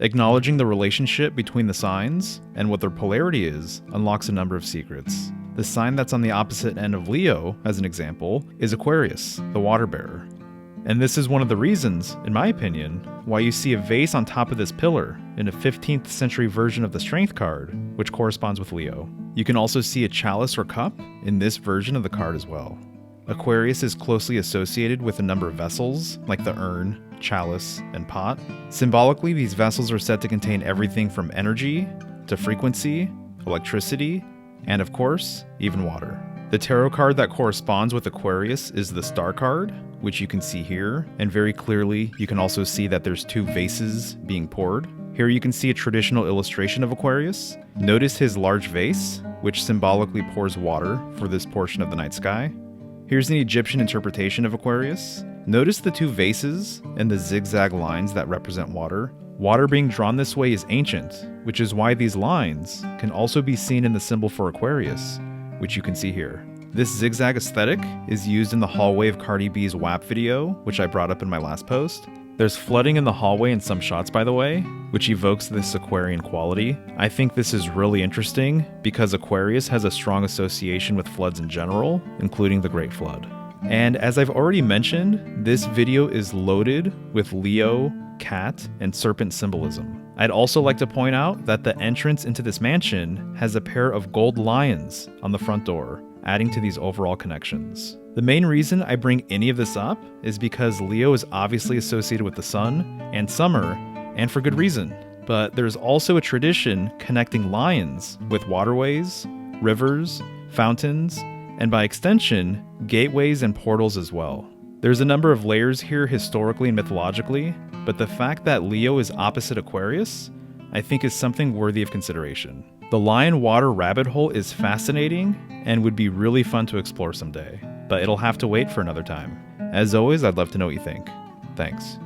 Acknowledging the relationship between the signs and what their polarity is unlocks a number of secrets. The sign that's on the opposite end of Leo, as an example, is Aquarius, the water bearer. And this is one of the reasons, in my opinion, why you see a vase on top of this pillar in a 15th century version of the Strength card, which corresponds with Leo. You can also see a chalice or cup in this version of the card as well. Aquarius is closely associated with a number of vessels, like the urn, chalice, and pot. Symbolically, these vessels are said to contain everything from energy to frequency, electricity, and of course, even water. The tarot card that corresponds with Aquarius is the Star card, which you can see here, and very clearly you can also see that there's two vases being poured. Here you can see a traditional illustration of Aquarius. Notice his large vase, which symbolically pours water for this portion of the night sky. Here's an Egyptian interpretation of Aquarius. Notice the two vases and the zigzag lines that represent water. Water being drawn this way is ancient, which is why these lines can also be seen in the symbol for Aquarius, which you can see here. This zigzag aesthetic is used in the hallway of Cardi B's WAP video, which I brought up in my last post. There's flooding in the hallway in some shots, by the way, which evokes this Aquarian quality. I think this is really interesting because Aquarius has a strong association with floods in general, including the Great Flood. And as I've already mentioned, this video is loaded with Leo, cat, and serpent symbolism. I'd also like to point out that the entrance into this mansion has a pair of gold lions on the front door, adding to these overall connections. The main reason I bring any of this up is because Leo is obviously associated with the sun and summer, and for good reason. But there's also a tradition connecting lions with waterways, rivers, fountains, and by extension, gateways and portals as well. There's a number of layers here historically and mythologically, but the fact that Leo is opposite Aquarius, I think is something worthy of consideration. The lion water rabbit hole is fascinating and would be really fun to explore someday, but it'll have to wait for another time. As always, I'd love to know what you think. Thanks.